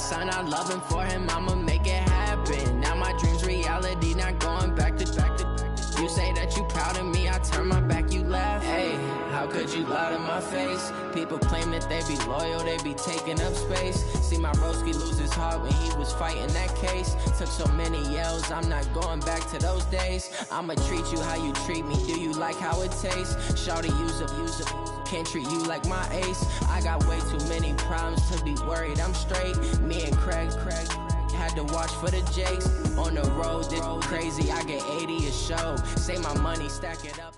son, I love him for him, I'ma make it happen. Now my dream's reality, not going back to. You say that you proud of me, I turn my back, you laugh. Hey, how could you lie to my face? People claim that they be loyal, they be taking up space. See my broski lose his heart when he was fighting that case. Took so many yells, I'm not going back to those days. I'ma treat you how you treat me, do you like how it tastes? Shawty, use up, can't treat you like my ace. I got way too many problems to be worried, I'm straight. Me and Craig had to watch for the Jakes. On the road, this crazy, I get 80 a show. Say my money, stack it up.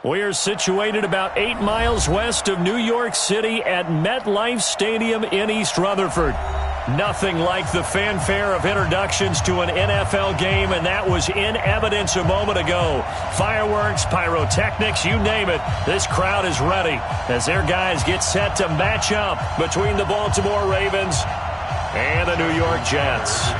We are situated about 8 miles west of New York City at MetLife Stadium in East Rutherford. Nothing like the fanfare of introductions to an NFL game, and that was in evidence a moment ago. Fireworks, pyrotechnics, you name it. This crowd is ready as their guys get set to match up between the Baltimore Ravens and the New York Jets.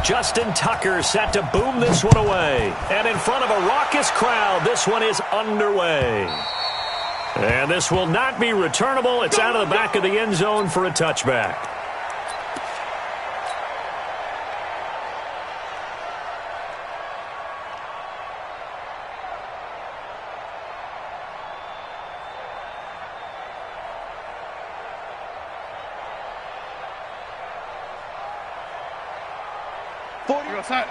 Justin Tucker set to boom this one away. And in front of a raucous crowd, this one is underway. And this will not be returnable. It's out of the back of the end zone for a touchback. Outside.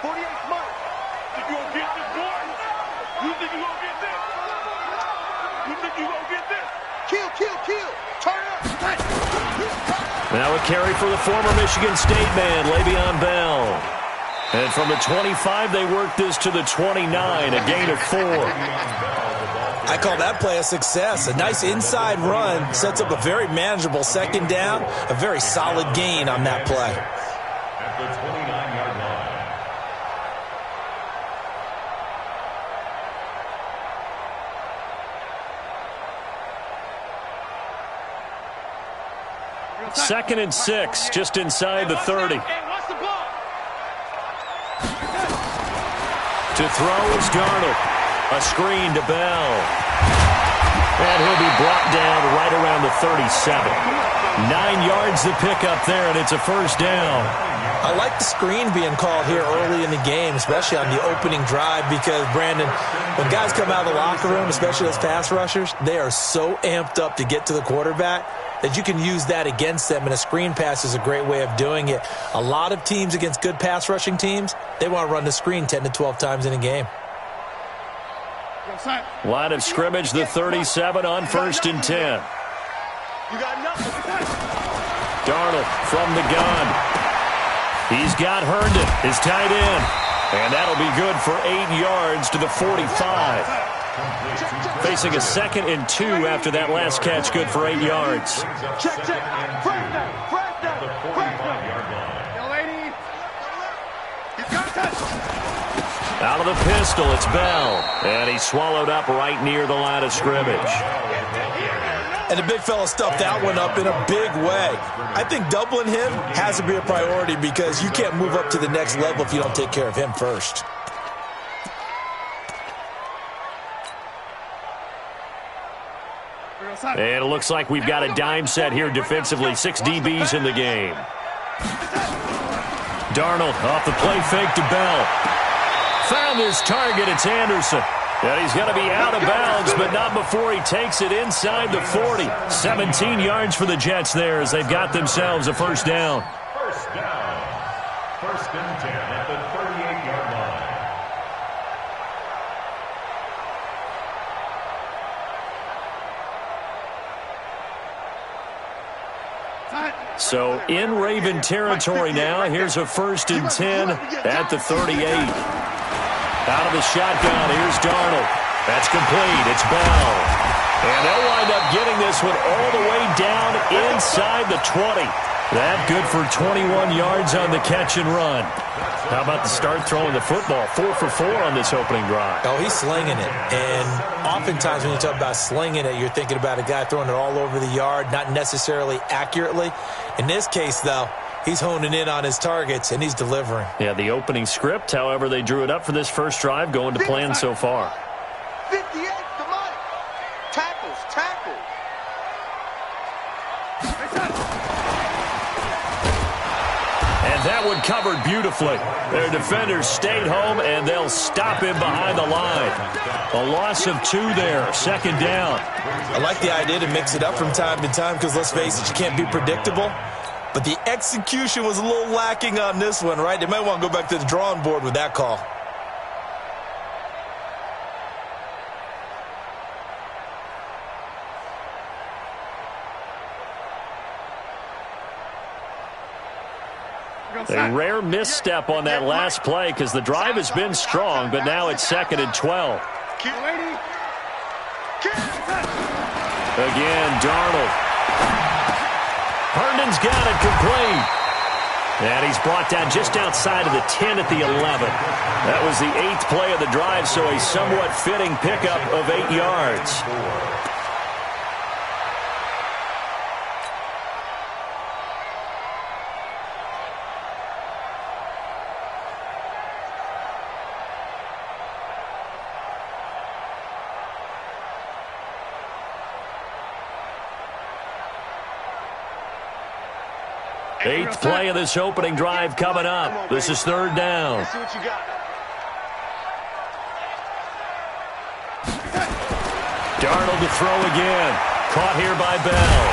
48 smart. Think you gonna get this, boy? You think you gonna get this? You think you gonna get this? Kill. Turn up. Now a carry for the former Michigan State man, Le'Veon Bell. And from the 25, they work this to the 29, a gain of 4. I call that play a success. A nice inside run sets up a very manageable second down, a very solid gain on that play. At the 29-yard line. Second and 6, just inside the 30. To throw is Darnold. A screen to Bell. And he'll be brought down right around the 37. 9 yards to pick up there, and it's a first down. I like the screen being called here early in the game, especially on the opening drive, because, Brandon, when guys come out of the locker room, especially those pass rushers, they are so amped up to get to the quarterback that you can use that against them, and a screen pass is a great way of doing it. A lot of teams against good pass rushing teams, they want to run the screen 10 to 12 times in a game. Line of scrimmage, the 37 on 1st and 10. Darnold from the gun. He's got Herndon, his tight end. And that'll be good for 8 yards to the 45. Facing a 2nd and 2 after that last catch, good for 8 yards. Out of the pistol, it's Bell. And he's swallowed up right near the line of scrimmage. And the big fella stuffed that one up in a big way. I think doubling him has to be a priority because you can't move up to the next level if you don't take care of him first. And it looks like we've got a dime set here defensively. 6 DBs in the game. Darnold off the play fake to Bell. Found his target. It's Anderson. And he's going to be out of bounds, but not before he takes it inside the 40. 17 yards for the Jets there as they've got themselves a first down. First down. 1st and 10 at the 38-yard line. So in Raven territory now. Here's a 1st and 10 at the 38. Out of the shotgun, here's Darnold. That's complete. It's Bell. And they'll wind up getting this this one all the way down inside the 20. That good for 21 yards on the catch and run. How about the start throwing the football? 4 for 4 on this opening drive. Oh, he's slinging it. And oftentimes when you talk about slinging it, you're thinking about a guy throwing it all over the yard, not necessarily accurately. In this case, though, he's honing in on his targets, and he's delivering. Yeah, the opening script, however, they drew it up for this first drive, going to plan so far. 58 to Mike. Tackles, tackles. And that one covered beautifully. Their defenders stayed home, and they'll stop him behind the line. A loss of 2 there, second down. I like the idea to mix it up from time to time because, let's face it, you can't be predictable. But the execution was a little lacking on this one, right? They might want to go back to the drawing board with that call. A rare misstep on that last play because the drive has been strong, but now it's 2nd and 12. Again, Darnold. Herndon's got it complete. And he's brought down just outside of the 10 at the 11. That was the 8th play of the drive, so a somewhat fitting pickup of 8 yards. Eighth play of this opening drive coming up. This is 3rd down. Let's see what you got. Darnold to throw again. Caught here by Bell.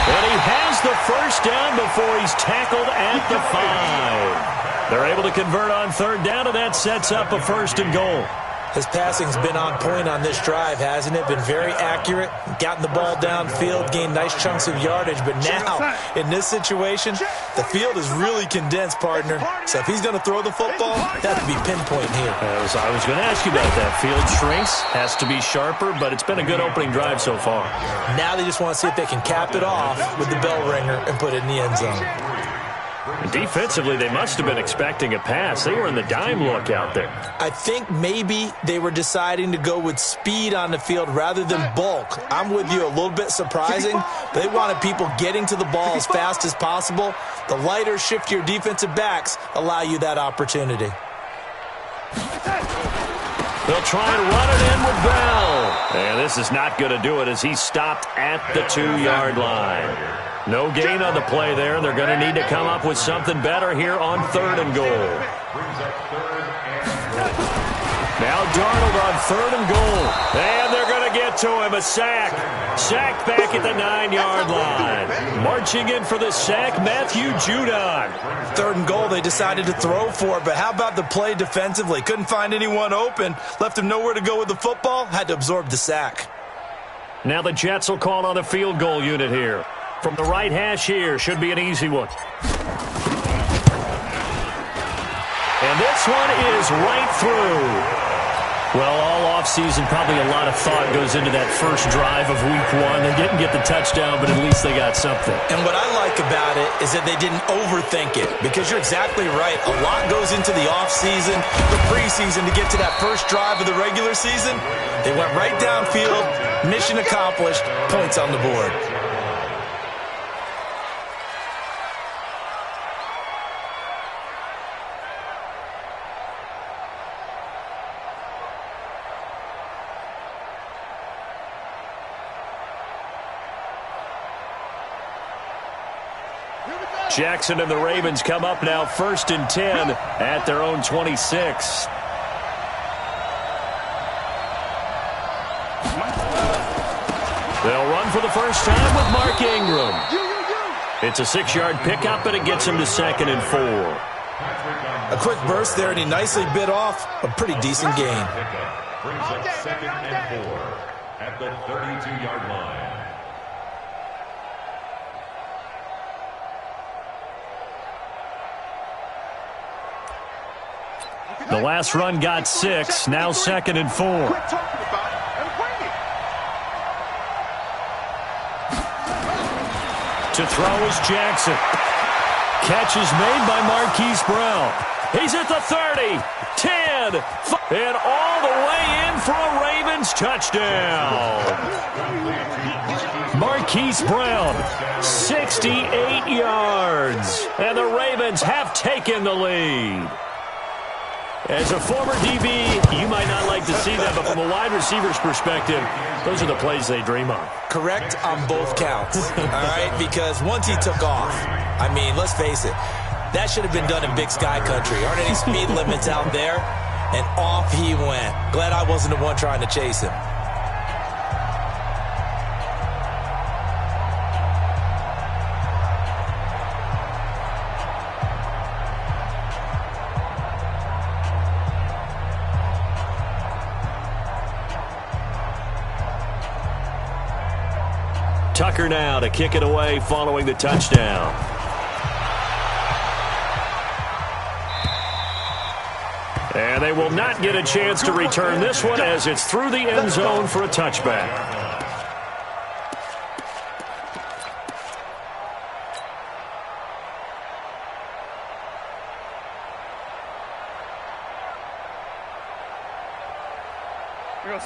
And he has the first down before he's tackled at the 5. They're able to convert on 3rd down, and that sets up a 1st and goal. His passing's been on point on this drive, hasn't it? Been very accurate, gotten the ball downfield, gained nice chunks of yardage. But now, in this situation, the field is really condensed, partner. So if he's going to throw the football, that has to be pinpoint here. I was going to ask you about that. Field shrinks, has to be sharper, but it's been a good opening drive so far. Now they just want to see if they can cap it off with the bell ringer and put it in the end zone. Defensively, they must have been expecting a pass. They were in the dime look out there. I think maybe they were deciding to go with speed on the field rather than bulk. I'm with you, a little bit surprising. They wanted people getting to the ball as fast as possible. The lighter, shiftier defensive backs allow you that opportunity. They'll try and run it in with Bell. And this is not going to do it as he's stopped at the 2-yard line. No gain on the play there. They're going to need to come up with something better here on 3rd and goal. Now Darnold on 3rd and goal. And they're going to get to him. A sack. Sacked back at the 9-yard line. Marching in for the sack, Matthew Judon. 3rd and goal, they decided to throw for it. But how about the play defensively? Couldn't find anyone open. Left him nowhere to go with the football. Had to absorb the sack. Now the Jets will call on the field goal unit here. From the right hash here, should be an easy one. And this one is right through. Well, all offseason, probably a lot of thought goes into that first drive of week 1. They didn't get the touchdown, but at least they got something. And what I like about it is that they didn't overthink it, because you're exactly right. A lot goes into the offseason, the preseason to get to that first drive of the regular season. They went right downfield, mission accomplished, points on the board. Jackson and the Ravens come up now 1st and 10 at their own 26. They'll run for the first time with Mark Ingram. It's a 6-yard pickup, and it gets him to 2nd and 4. A quick burst there, and he nicely bit off a pretty decent gain. Brings up 2nd and 4 at the 32-yard line. The last run got 6, now 2nd and 4. To throw is Jackson. Catch is made by Marquise Brown. He's at the 30, 10, and all the way in for a Ravens touchdown. Marquise Brown, 68 yards, and the Ravens have taken the lead. As a former DB, you might not like to see that, but from a wide receiver's perspective, those are the plays they dream of. Correct on both counts, all right? Because once he took off, I mean, let's face it, that should have been done in Big Sky Country. Aren't any speed limits out there? And off he went. Glad I wasn't the one trying to chase him. Tucker now to kick it away following the touchdown. And they will not get a chance to return this one as it's through the end zone for a touchback.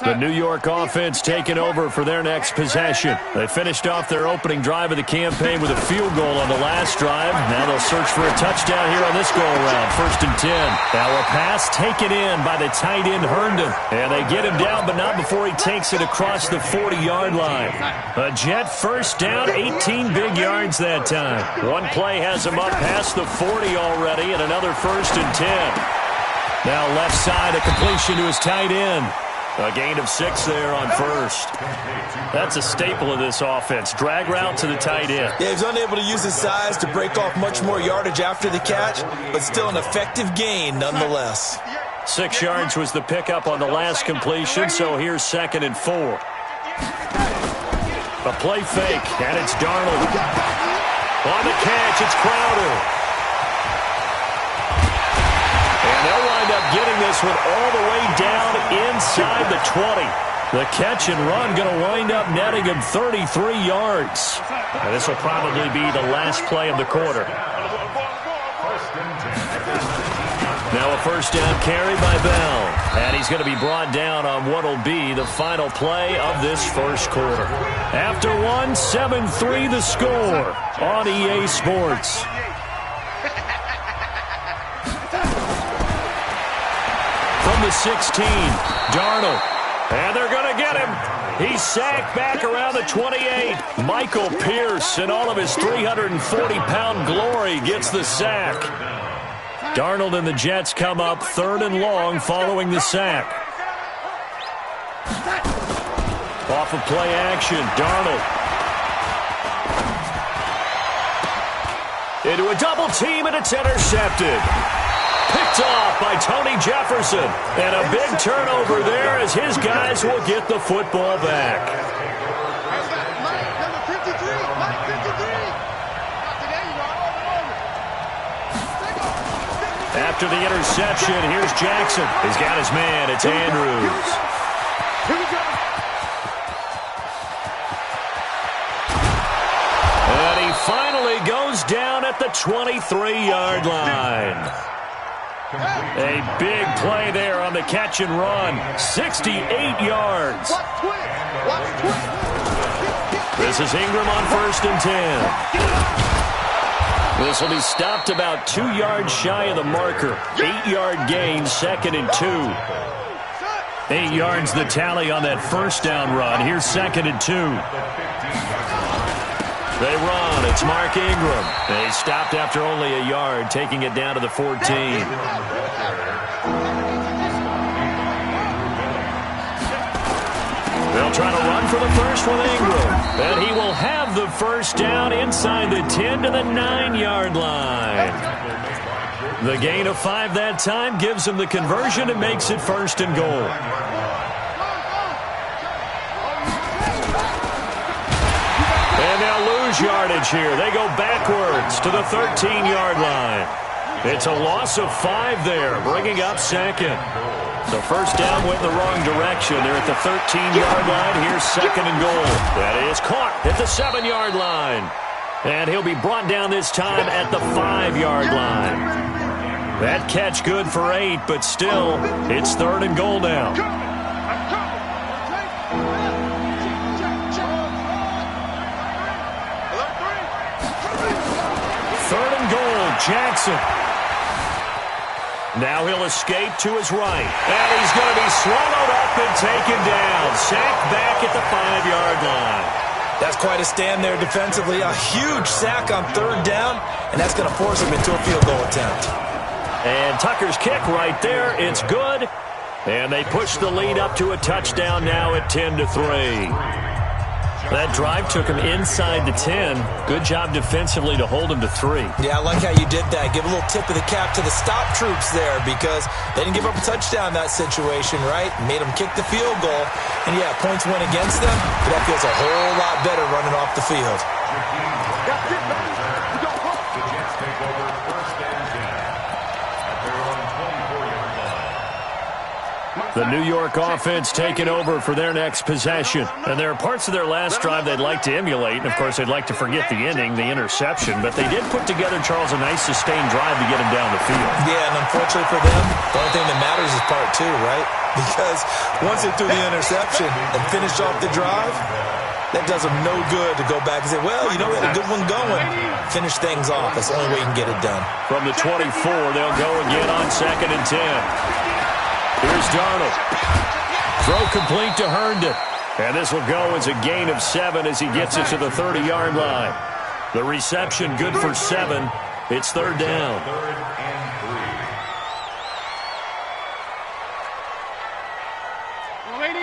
The New York offense taking over for their next possession. They finished off their opening drive of the campaign with a field goal on the last drive. Now they'll search for a touchdown here on this go-around. 1st and 10. Now a pass taken in by the tight end Herndon. And they get him down, but not before he takes it across the 40-yard line. A Jet first down, 18 big yards that time. One play has him up past the 40 already, and another 1st and 10. Now left side, a completion to his tight end. A gain of 6 there on 1st. That's a staple of this offense. Drag route to the tight end. Yeah, he's unable to use his size to break off much more yardage after the catch, but still an effective gain nonetheless. 6 yards was the pickup on the last completion, so here's 2nd and 4. A play fake, and it's Darnold. On the catch, it's Crowder. And they'll wind up getting this one all the way down inside the 20. The catch and run going to wind up netting him 33 yards. And this will probably be the last play of the quarter. Now a 1st down carry by Bell. And he's going to be brought down on what will be the final play of this 1st quarter. After 1, 7-3 the score on EA Sports. From the 16, Darnold. And they're going to get him. He's sacked back around the 28. Michael Pierce, in all of his 340-pound glory, gets the sack. Darnold and the Jets come up 3rd and long following the sack. Off of play action, Darnold. Into a double team, and it's intercepted. Picked off by Tony Jefferson. And a big turnover there as his guys will get the football back. After the interception, here's Jackson. He's got his man. It's Andrews. And he finally goes down at the 23-yard line. A big play there on the catch and run. 68 yards. This is Ingram on 1st and 10. This will be stopped about 2 yards shy of the marker. 8-yard gain, 2nd and 2. 8 yards the tally on that 1st down run. Here's 2nd and 2. They run. It's Mark Ingram. They stopped after only a yard, taking it down to the 14. They'll try to run for the first with Ingram. And he will have the 1st down inside the 10 to the 9-yard line. The gain of 5 that time gives him the conversion and makes it 1st and goal. And they'll lose yardage here. They go backwards to the 13-yard line. It's a loss of 5 there, bringing up 2nd. So 1st down went in the wrong direction. They're at the 13-yard line. Here's 2nd and goal. That is caught at the 7-yard line. And he'll be brought down this time at the 5-yard line. That catch good for 8, but still, it's 3rd and goal now. 3rd and goal, Jackson. Now he'll escape to his right. And he's going to be swallowed up and taken down. Sacked back at the 5-yard line. That's quite a stand there defensively. A huge sack on 3rd down, and that's going to force him into a field goal attempt. And Tucker's kick right there. It's good. And they push the lead up to a touchdown now at 10-3. That drive took him inside the 10. Good job defensively to hold him to 3. Yeah, I like how you did that. Give a little tip of the cap to the stop troops there because they didn't give up a touchdown in that situation, right? Made them kick the field goal. And, yeah, points went against them, but that feels a whole lot better running off the field. The Jets take over 1st and 10 at their own 24-yard line. The New York offense taking over for their next possession. And there are parts of their last drive they'd like to emulate. And, of course, they'd like to forget the ending, the interception. But they did put together, Charles, a nice sustained drive to get him down the field. Yeah, and unfortunately for them, the only thing that matters is part 2, right? Because once they threw the interception and finished off the drive, that does them no good to go back and say, well, you know, we had a good one going. Finish things off. That's the only way you can get it done. From the 24, they'll go again on 2nd and 10. Here's Darnold. Throw complete to Herndon. And this will go as a gain of 7 as he gets it to the 30-yard line. The reception good for 7. It's 3rd down. 3rd and 3. 80,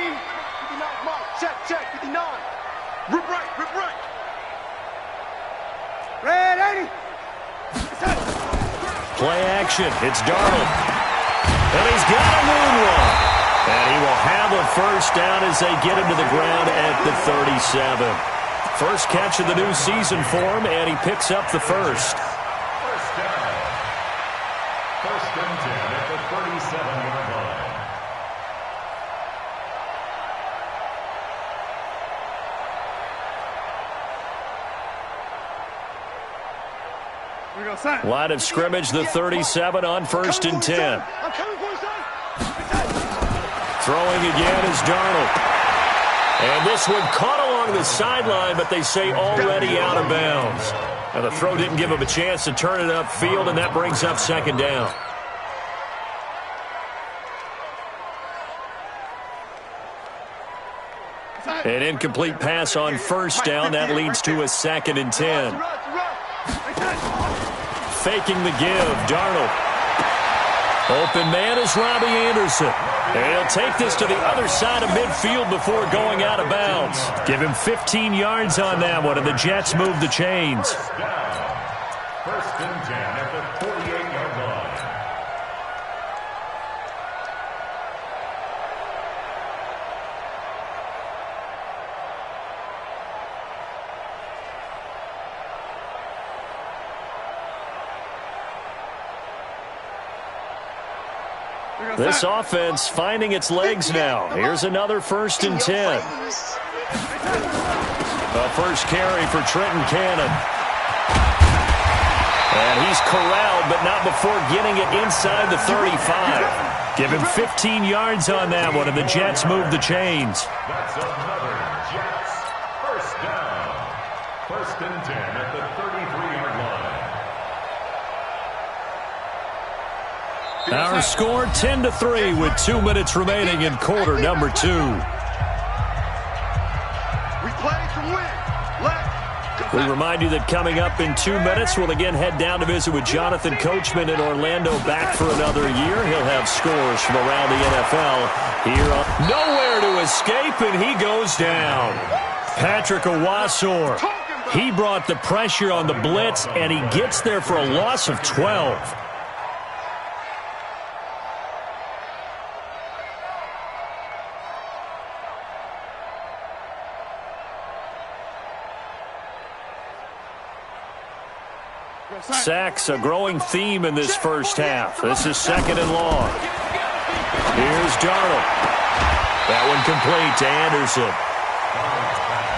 59, mark, check, 59. Rip right. Red 80. Play action. It's Darnold. And he's got a moonwalk. And he will have a 1st down as they get him to the ground at the 37. First catch of the new season for him, and he picks up the 1st. 1st down. 1st and 10 at the 37-yard line. Line of scrimmage, the 37 on 1st and 10. Throwing again is Darnold. And this one caught along the sideline, but they say already out of bounds. And the throw didn't give him a chance to turn it upfield, and that brings up 2nd down. An incomplete pass on 1st down. That leads to a 2nd and 10. Faking the give, Darnold. Open man is Robbie Anderson. And he'll take this to the other side of midfield before going out of bounds. Give him 15 yards on that one, and the Jets move the chains. 1st and 10 at the 48-yard line. This offense finding its legs now. Here's another 1st and 10. A first carry for Trenton Cannon. And he's corralled, but not before getting it inside the 35. Give him 15 yards on that one, and the Jets move the chains. That's another Jets 1st down. 1st and 10 at the 33-yard line. Our score 10-3 with 2 minutes remaining in quarter number 2. We play to win. We remind you that coming up in 2 minutes, we'll again head down to visit with Jonathan Coachman in Orlando, back for another year. He'll have scores from around the NFL here on nowhere to escape, and he goes down. Patrick Owasor, he brought the pressure on the blitz, and he gets there for a loss of 12. Sacks, a growing theme in this first half. This is 2nd and long. Here's Darnold. That one complete to Anderson.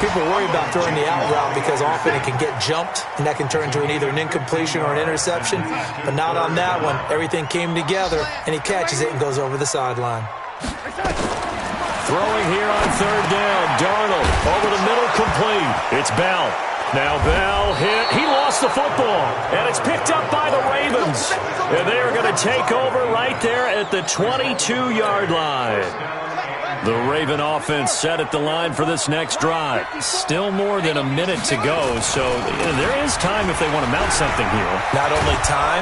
People worry about throwing the out route because often it can get jumped, and that can turn into either an incompletion or an interception. But not on that one. Everything came together, and he catches it and goes over the sideline. Throwing here on third down. Darnold over the middle, complete. It's Bell. Now Bell hit. He lost the football, and it's picked up by the Ravens. And they are going to take over right there at the 22-yard line. The Raven offense set at the line for this next drive. Still more than a minute to go, so there is time if they want to mount something here. Not only time,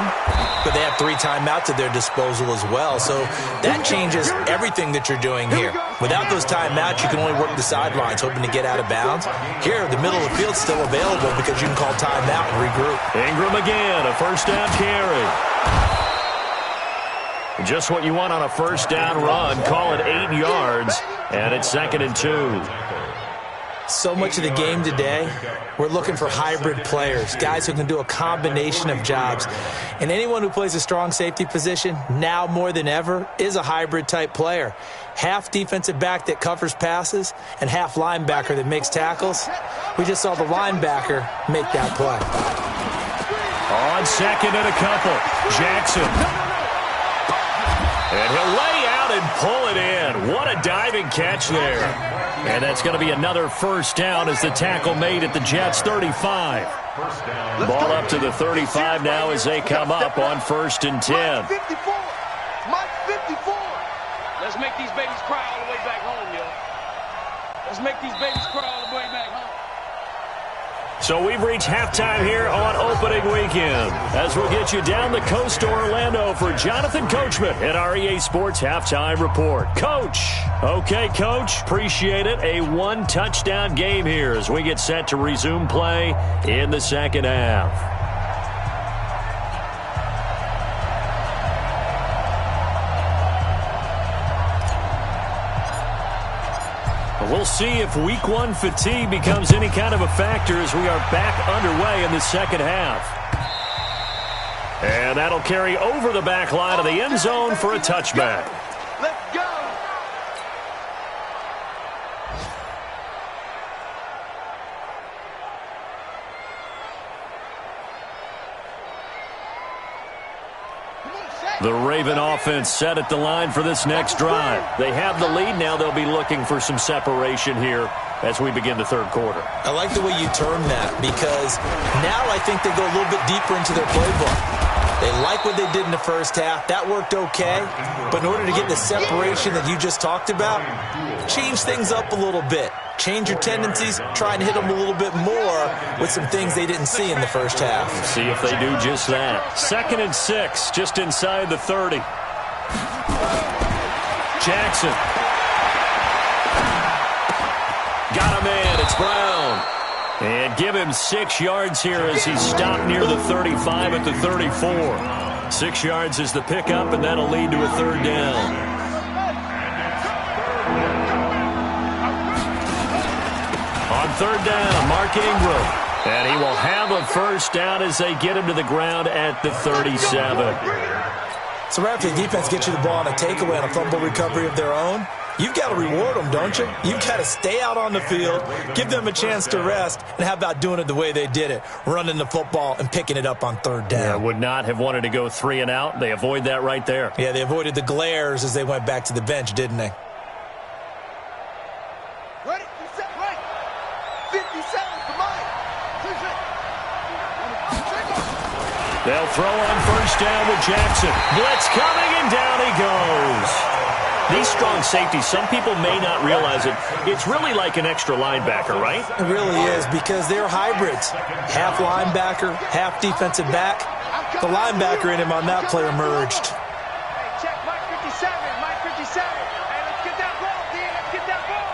but they have 3 timeouts at their disposal as well, so that changes everything that you're doing here. Without those timeouts, you can only work the sidelines, hoping to get out of bounds. Here, the middle of the field's still available because you can call timeout and regroup. Ingram again, a first down carry. Just what you want on a first down run. Call it 8 yards, and it's 2nd and 2. So much of the game today, we're looking for hybrid players, guys who can do a combination of jobs. And anyone who plays a strong safety position, now more than ever, is a hybrid-type player. Half defensive back that covers passes and half linebacker that makes tackles. We just saw the linebacker make that play. On second and a couple, Jackson. And he'll lay out and pull it in. What a diving catch there. And that's going to be another first down as the tackle made at the Jets' 35. Ball up to the 35 now as they come up on 1st and 10. Mike 54. Mike 54. Let's make these babies cry all the way back home, yo. Let's make these babies cry all the way back home. So we've reached halftime here on opening weekend as we'll get you down the coast to Orlando for Jonathan Coachman at our EA Sports Halftime Report. Coach. Okay, Coach. Appreciate it. A 1-touchdown game here as we get set to resume play in the second half. We'll see if week 1 fatigue becomes any kind of a factor as we are back underway in the second half. And that'll carry over the back line of the end zone for a touchback. Let's go. The Raven offense set at the line for this next drive. They have the lead. Now they'll be looking for some separation here as we begin the third quarter. I like the way you term that because now I think they go a little bit deeper into their playbook. They like what they did in the first half. That worked okay. But in order to get the separation that you just talked about, change things up a little bit. Change your tendencies, try and hit them a little bit more with some things they didn't see in the first half. See if they do just that. 2nd and 6, just inside the 30. Jackson. Got a man, it's Brown. And give him 6 yards here as he's stopped near the 35 at the 34. 6 yards is the pickup, and that'll lead to a third down. On third down, Mark Ingram. And he will have a first down as they get him to the ground at the 37. So right after the defense gets you the ball on a takeaway on a fumble recovery of their own, you've got to reward them, don't you? You've got to stay out on the field, give them a chance to rest, and how about doing it the way they did it, running the football and picking it up on third down. Yeah, would not have wanted to go 3 and out. They avoid that right there. Yeah, they avoided the glares as they went back to the bench, didn't they? Ready? Set, right. 57 for Mike. They'll throw on first down with Jackson. Blitz coming, and down he goes. These strong safeties, some people may not realize it. It's really like an extra linebacker, right? It really is because they're hybrids. Half linebacker, half defensive back. The linebacker in him on that play emerged. Hey, check Mike 57. Mike 57. Hey, let's get that ball, D. Let's get that ball.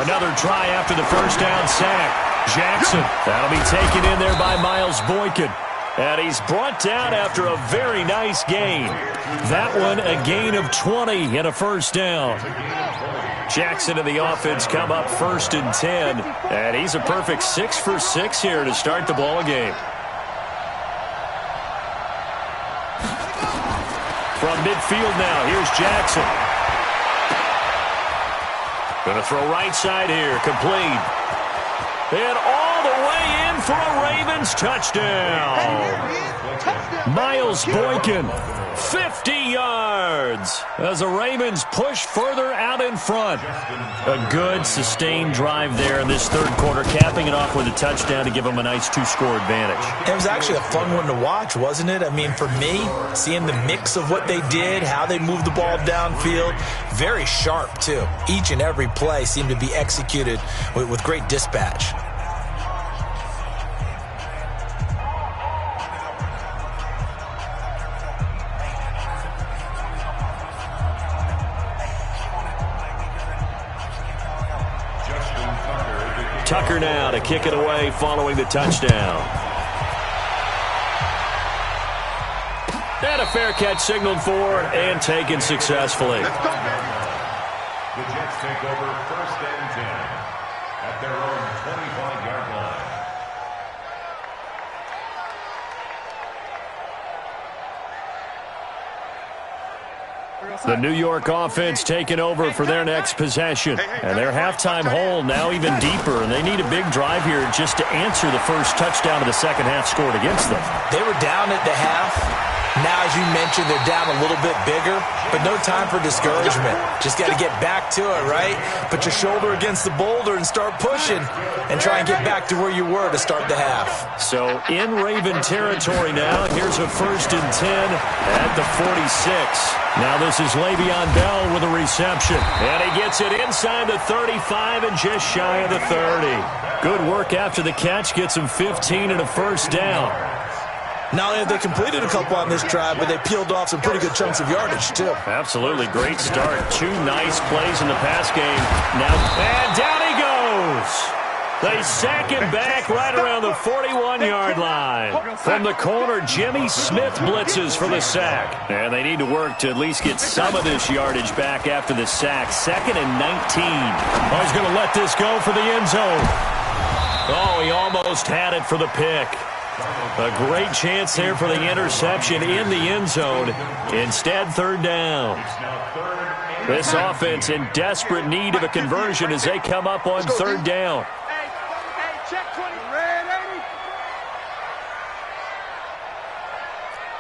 Another try after the first down sack. Jackson, that'll be taken in there by Miles Boykin. And he's brought down after a very nice gain. That one a gain of 20 and a first down. Jackson and the offense come up 1st and 10. And he's a perfect 6 for 6 here to start the ball game. From midfield now, here's Jackson. Going to throw right side here. Complete. And all the way in for a Ravens touchdown. Miles Boykin, 50 yards as the Ravens push further out in front. A good, sustained drive there in this third quarter, capping it off with a touchdown to give them a nice 2-score advantage. It was actually a fun one to watch, wasn't it? I mean, for me, seeing the mix of what they did, how they moved the ball downfield, very sharp, too. Each and every play seemed to be executed with great dispatch. Tucker now to kick it away following the touchdown. And a fair catch signaled for and taken successfully. The Jets take over 1st and 10 at their own 25-yard line. The New York offense taking over for their next possession. And their halftime hole now even deeper, and they need a big drive here just to answer the first touchdown of the second half scored against them. They were down at the half. Now, as you mentioned, they're down a little bit bigger, but no time for discouragement. Just got to get back to it, right? Put your shoulder against the boulder and start pushing and try and get back to where you were to start the half. So in Raven territory now. Here's a 1st and 10 at the 46. Now this is Le'Veon Bell with a reception. And he gets it inside the 35 and just shy of the 30. Good work after the catch. Gets him 15 and a first down. Not only have they completed a couple on this drive, but they peeled off some pretty good chunks of yardage, too. Absolutely. Great start. 2 nice plays in the pass game. Now, and down he goes. They sack him back right around the 41-yard line. From the corner, Jimmy Smith blitzes for the sack. And they need to work to at least get some of this yardage back after the sack. 2nd and 19. Oh, he's going to let this go for the end zone. Oh, he almost had it for the pick. A great chance there for the interception in the end zone. Instead, 3rd down. This offense in desperate need of a conversion as they come up on 3rd down. Hey, check 20. Red 80.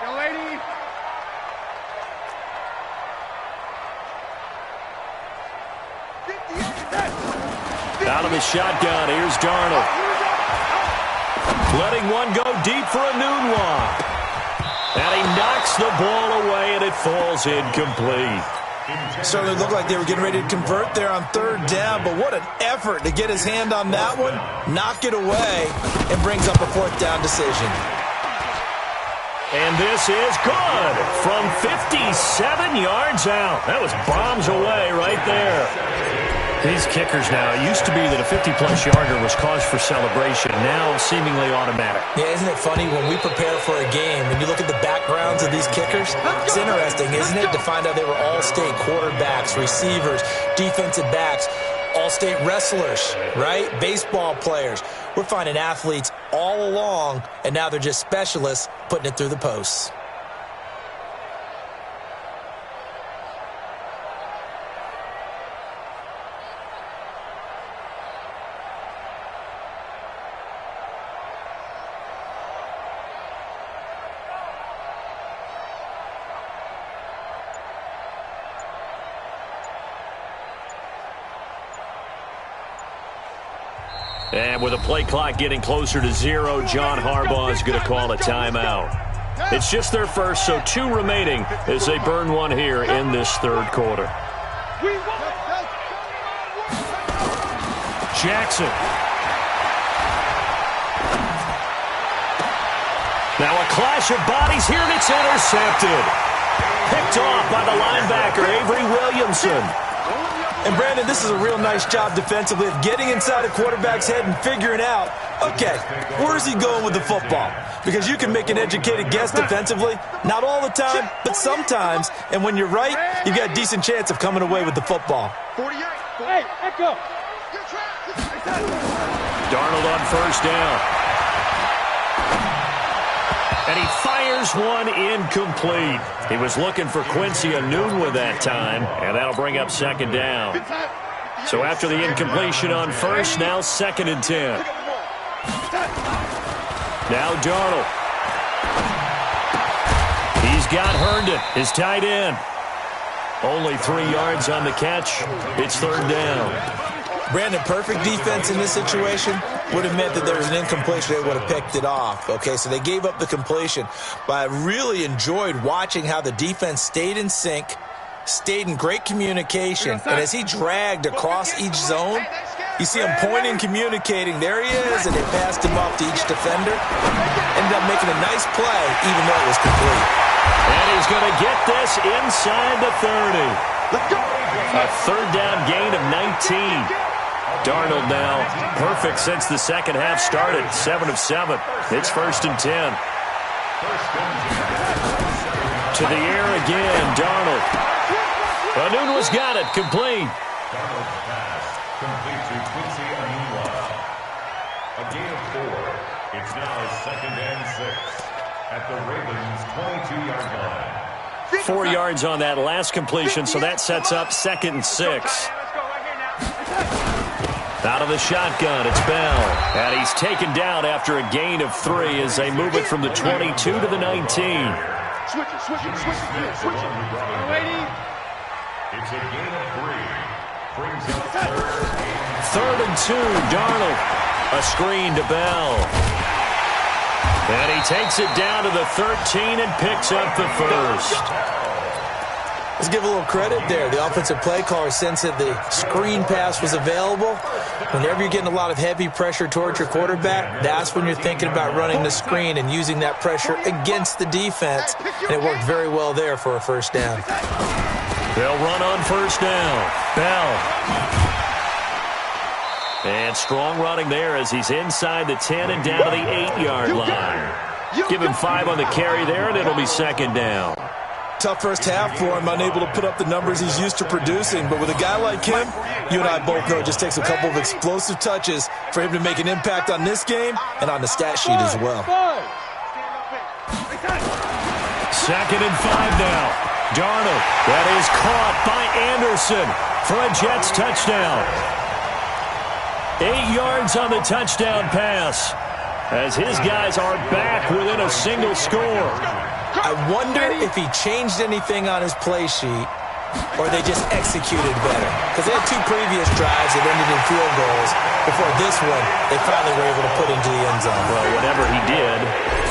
Yo, 80. Out of the shotgun, here's Darnold. Letting one go deep for a Nunwa. And he knocks the ball away, and it falls incomplete. Certainly looked like they were getting ready to convert there on 3rd down, but what an effort to get his hand on that one, knock it away, and brings up a 4th down decision. And this is good from 57 yards out. That was bombs away right there. These kickers now, it used to be that a 50-plus yarder was cause for celebration. Now seemingly automatic. Yeah, isn't it funny when we prepare for a game, when you look at the backgrounds of these kickers, it's interesting, isn't it, to find out they were all-state quarterbacks, receivers, defensive backs, all-state wrestlers, right? Baseball players. We're finding athletes all along, and now they're just specialists putting it through the posts. And with the play clock getting closer to 0, John Harbaugh is going to call a timeout. It's just their first, so 2 remaining as they burn one here in this 3rd quarter. Jackson. Now a clash of bodies here, and it's intercepted. Picked off by the linebacker, Avery Williamson. And, Brandon, this is a real nice job defensively of getting inside a quarterback's head and figuring out, okay, where's he going with the football? Because you can make an educated guess defensively, not all the time, but sometimes. And when you're right, you've got a decent chance of coming away with the football. 48. Hey, Echo. Darnold on 1st down. And he fires one incomplete. He was looking for Quincy Enunwa that time, and that'll bring up 2nd down. So after the incompletion on first, now 2nd and 10. Now Darnold. He's got Herndon, his tight end. Only 3 yards on the catch. It's 3rd down. Brandon, perfect defense in this situation would have meant that there was an incompletion. They would have picked it off. Okay, so they gave up the completion. But I really enjoyed watching how the defense stayed in sync, stayed in great communication. And as he dragged across each zone, you see him pointing, communicating. There he is, and they passed him off to each defender. Ended up making a nice play, even though it was complete. And he's going to get this inside the 30. A 3rd down gain of 19. Darnold now perfect since the second half started. 7 of 7. It's 1st and 10. To the air again, Darnold. Anunua's got it, complete. Darnold's pass complete to Quincy Enunwa. A gain of 4. It's now 2nd and 6 at the Ravens' 22-yard line. 4 yards on that last completion, so that sets up 2nd and 6. Out of the shotgun, it's Bell. And he's taken down after a gain of 3 as they move it from the 22 to the 19. Switch it. Waiting. It's a gain of 3. Brings up 3rd and 2, Darnold. A screen to Bell. And he takes it down to the 13 and picks up the first. Let's give a little credit there. The offensive play caller sensed that the screen pass was available. Whenever you're getting a lot of heavy pressure towards your quarterback, that's when you're thinking about running the screen and using that pressure against the defense. And it worked very well there for a 1st down. They'll run on 1st down. Bell. And strong running there as he's inside the 10 and down to the 8-yard line. Give him 5 on the carry there, and it'll be 2nd down. Tough first half for him, unable to put up the numbers he's used to producing. But with a guy like him, you and I both know it just takes a couple of explosive touches for him to make an impact on this game and on the stat sheet as well. 2nd and 5 now. Darnold. That is caught by Anderson for a Jets touchdown. 8 yards on the touchdown pass as his guys are back within a single score. I wonder if he changed anything on his play sheet or they just executed better. Because they had 2 previous drives that ended in field goals. Before this one, they finally were able to put into the end zone. Well, whatever he did,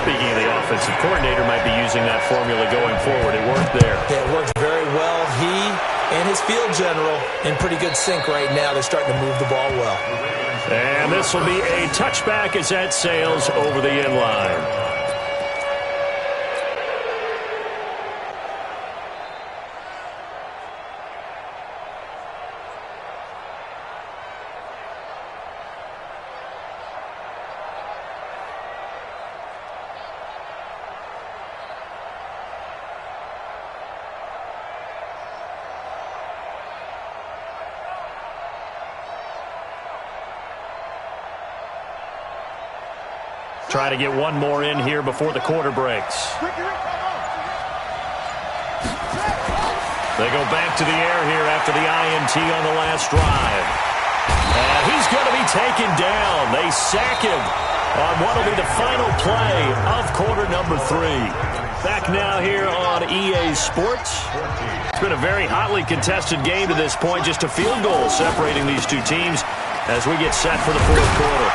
speaking of the offensive coordinator, might be using that formula going forward. It worked there. Yeah, it worked very well. He and his field general in pretty good sync right now. They're starting to move the ball well. And this will be a touchback as that sails over the end line. Try to get one more in here before the quarter breaks. They go back to the air here after the INT on the last drive. And he's going to be taken down. They sack him on what will be the final play of quarter number 3. Back now here on EA Sports. It's been a very hotly contested game to this point. Just a field goal separating these two teams as we get set for the fourth quarter.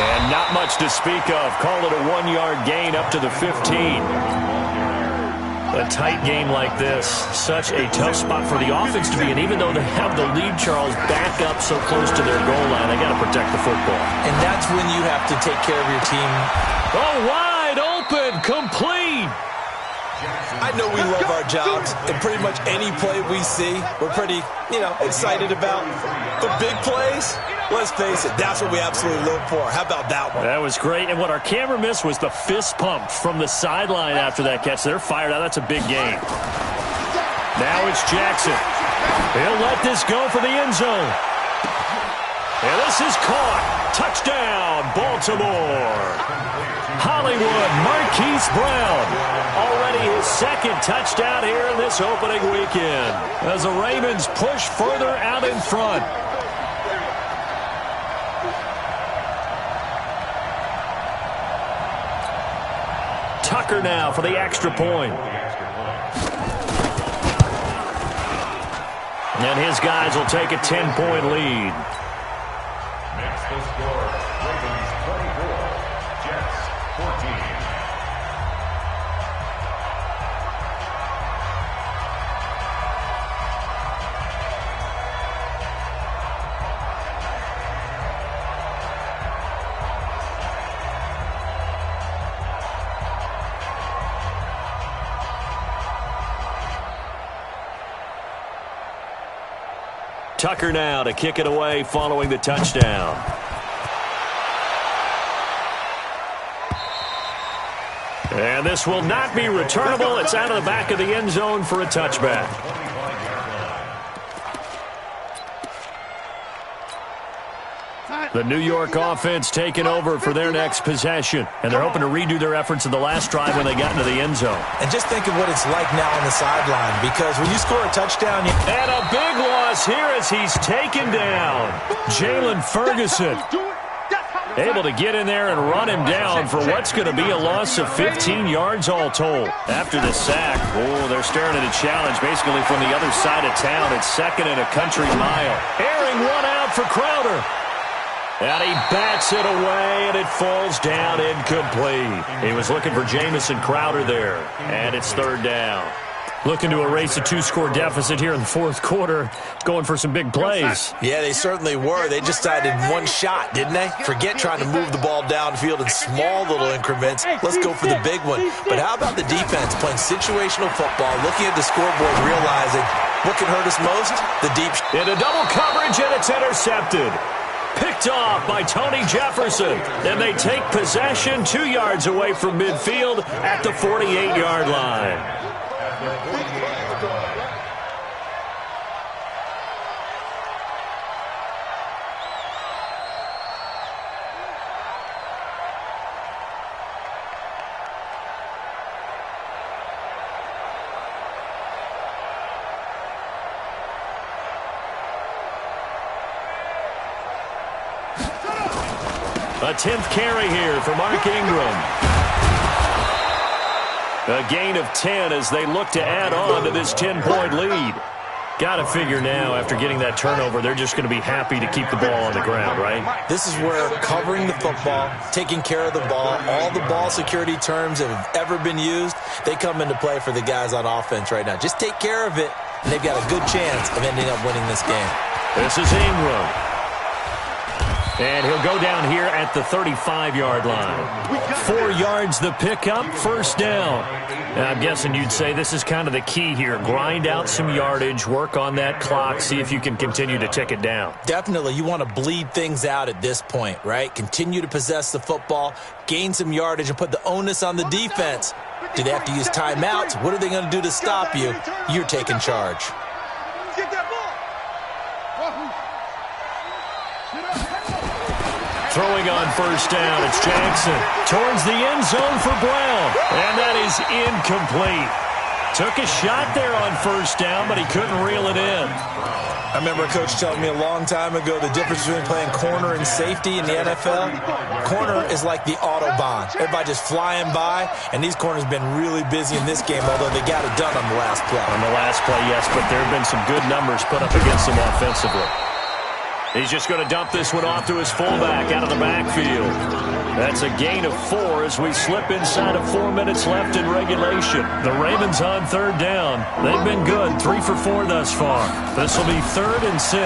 And not much to speak of. Call it a 1-yard gain up to the 15. A tight game like this, such a tough spot for the offense to be in. Even though they have the lead, Charles, back up so close to their goal line, they got to protect the football. And that's when you have to take care of your team. Oh, wide open, complete. I know we love our jobs, and pretty much any play we see, we're pretty, excited about. The big plays, let's face it, that's what we absolutely live for. How about that one? That was great, and what our camera missed was the fist pump from the sideline after that catch. They're fired out. That's a big game. Now it's Jackson. He'll let this go for the end zone. And this is caught. Touchdown, Baltimore. Hollywood Hollywood, Marquise Brown. Already his second touchdown here in this opening weekend as the Ravens push further out in front. Tucker now for the extra point. And his guys will take a 10-point lead. Next the score, Ravens 24, Jets 14. Tucker now to kick it away following the touchdown. And this will not be returnable. It's out of the back of the end zone for a touchback. The New York offense taking over for their next possession. And they're hoping to redo their efforts in the last drive when they got into the end zone. And just think of what it's like now on the sideline, because when you score a touchdown... And a big loss here as he's taken down. Jalen Ferguson able to get in there and run him down for what's going to be a loss of 15 yards all told. After the sack, they're staring at a challenge basically from the other side of town. It's second and a country mile. Airing one out for Crowder. And he bats it away, and it falls down incomplete. He was looking for Jamison Crowder there, and it's third down. Looking to erase a two-score deficit here in the fourth quarter, going for some big plays. Yeah, they certainly were. They just decided one shot, didn't they? Forget trying to move the ball downfield in small little increments. Let's go for the big one. But how about the defense playing situational football, looking at the scoreboard, realizing what can hurt us most? The deep... Into double coverage, and it's intercepted. Picked off by Tony Jefferson. And they take possession 2 yards away from midfield at the 48-yard line. A 10th carry here for Mark Ingram. A gain of 10 as they look to add on to this 10-point lead. Got to figure now, after getting that turnover, they're just going to be happy to keep the ball on the ground, right? This is where covering the football, taking care of the ball, all the ball security terms that have ever been used, they come into play for the guys on offense right now. Just take care of it, and they've got a good chance of ending up winning this game. This is Ingram. And he'll go down here at the 35-yard line. 4 yards the pickup, first down. And I'm guessing you'd say this is kind of the key here. Grind out some yardage, work on that clock, see if you can continue to tick it down. Definitely. You want to bleed things out at this point, right? Continue to possess the football, gain some yardage, and put the onus on the defense. Do they have to use timeouts? What are they going to do to stop you? You're taking charge. Throwing on first down, it's Jackson. Towards the end zone for Brown. And that is incomplete. Took a shot there on first down, but he couldn't reel it in. I remember a coach telling me a long time ago the difference between playing corner and safety in the NFL. Corner is like the Autobahn. Everybody just flying by, and these corners have been really busy in this game, although they got it done on the last play. On the last play, yes, but there have been some good numbers put up against them offensively. He's just going to dump this one off to his fullback out of the backfield. That's a gain of 4 as we slip inside of 4 minutes left in regulation. The Ravens on third down. They've been good, 3 for 4 thus far. This will be 3rd and 6.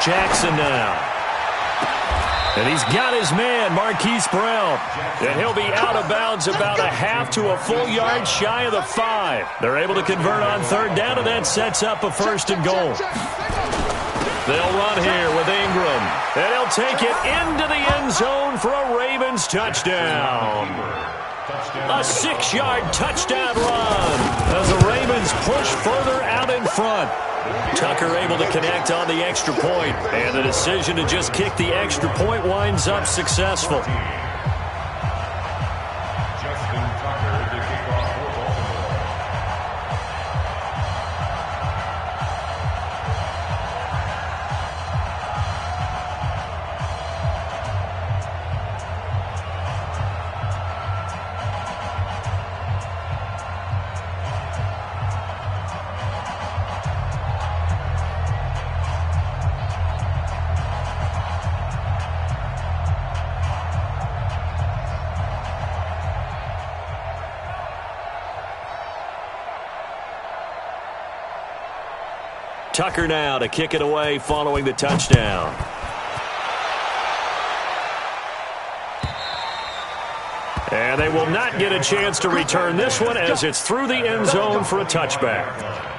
Jackson now. And he's got his man, Marquise Brown. And he'll be out of bounds about a half to a full yard shy of the 5. They're able to convert on third down, and that sets up a 1st and goal. They'll run here with Ingram. And he'll take it into the end zone for a Ravens touchdown. A 6-yard touchdown run as the Ravens push further out in front. Tucker able to connect on the extra point. And the decision to just kick the extra point winds up successful. Tucker now to kick it away following the touchdown. And they will not get a chance to return this one as it's through the end zone for a touchback.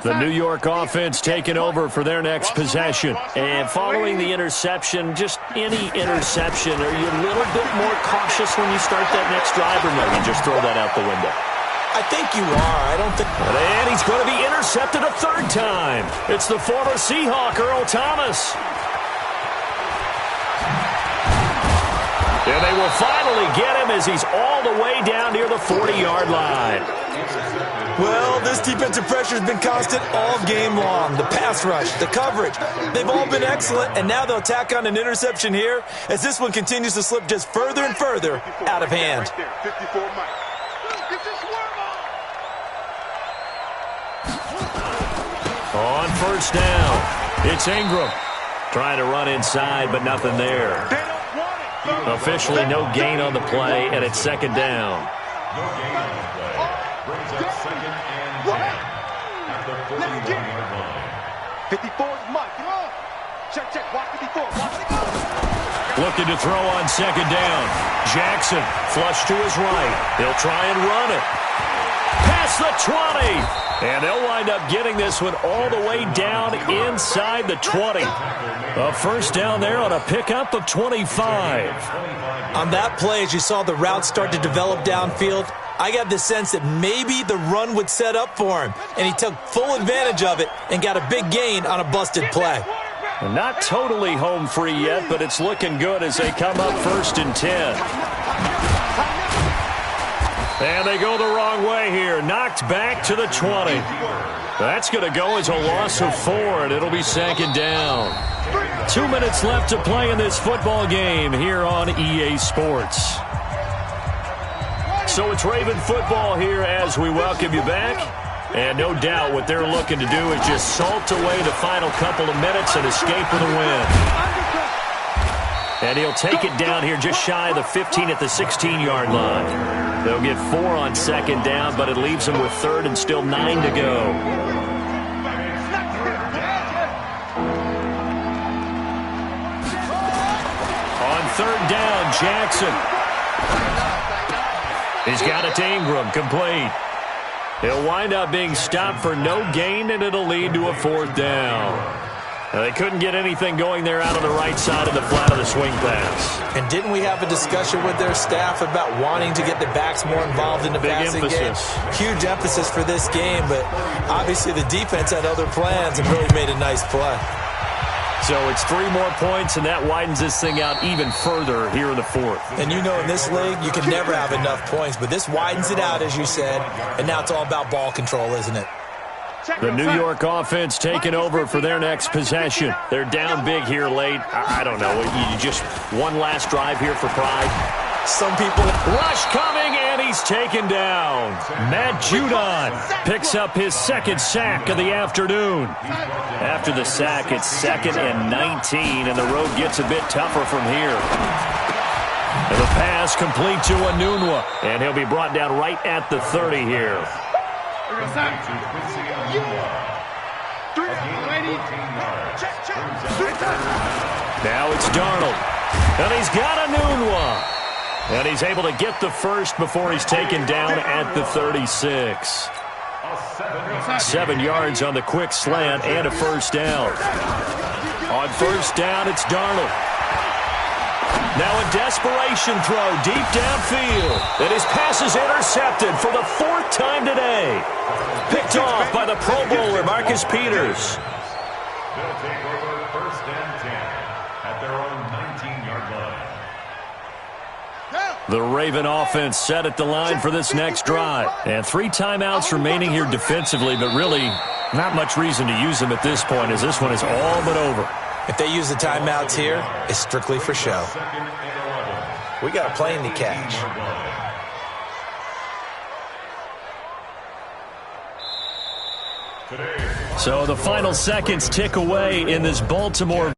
The New York offense taking over for their next possession. And following the interception, just any interception, are you a little bit more cautious when you start that next drive, or no, you just throw that out the window? I think you are. I don't think... And he's going to be intercepted a third time. It's the former Seahawk, Earl Thomas. And they will finally get him as he's all the way down near the 40-yard line. Well, this defensive pressure has been constant all game long. The pass rush, the coverage, they've all been excellent, and now they'll tack on an interception here as this one continues to slip just further and further out of hand. On first down, it's Ingram. Trying to run inside, but nothing there. Officially no gain on the play, and it's second down. No gain on the play. Brings up second and 10 at the 41-yard line. 54 is Mike. Come on. Check, check. Watch 54. Looking to throw on second down. Jackson, flush to his right. He'll try and run it. Past the 20. And they'll wind up getting this one all the way down inside the 20. A first down there on a pickup of 25. On that play, as you saw the route start to develop downfield, I got the sense that maybe the run would set up for him, and he took full advantage of it and got a big gain on a busted play. Not totally home free yet, but it's looking good as they come up first and 10. And they go the wrong way here. Knocked back to the 20. That's going to go as a loss of 4, and it'll be second down. 2 minutes left to play in this football game here on EA Sports. So it's Raven football here as we welcome you back. And no doubt what they're looking to do is just salt away the final couple of minutes and escape with a win. And he'll take it down here just shy of the 15 at the 16-yard line. They'll get 4 on second down, but it leaves them with third and still 9 to go. On third down, Jackson. He's got it to Ingram, complete. He'll wind up being stopped for no gain, and it'll lead to a fourth down. They couldn't get anything going there out on the right side of the flat of the swing pass. And didn't we have a discussion with their staff about wanting to get the backs more involved in the passing game? Huge emphasis for this game, but obviously the defense had other plans and really made a nice play. So it's 3 more points, and that widens this thing out even further here in the fourth. And you know in this league, you can never have enough points, but this widens it out, as you said, and now it's all about ball control, isn't it? The New York offense taking over for their next possession. They're down big here late. I don't know. You just one last drive here for pride. Some people. Rush coming, and he's taken down. Matt Judon picks up his second sack of the afternoon. After the sack, it's 2nd and 19, and the road gets a bit tougher from here. And the pass complete to Enunwa, and he'll be brought down right at the 30 here. Now it's Darnold, and he's got Enunwa. And he's able to get the first before he's taken down at the 36. 7 yards on the quick slant and a first down. On first down, it's Darnold. Now a desperation throw deep downfield. And his pass is intercepted for the 4th time today. Picked off by the Pro Bowler, Marcus Peters. They'll take over first and 10 at their own 19-yard line. The Raven offense set at the line for this next drive. And 3 timeouts remaining here defensively, but really not much reason to use them at this point as this one is all but over. If they use the timeouts here, it's strictly for show. We got a plane to catch. Today, So the final seconds tick away in this Baltimore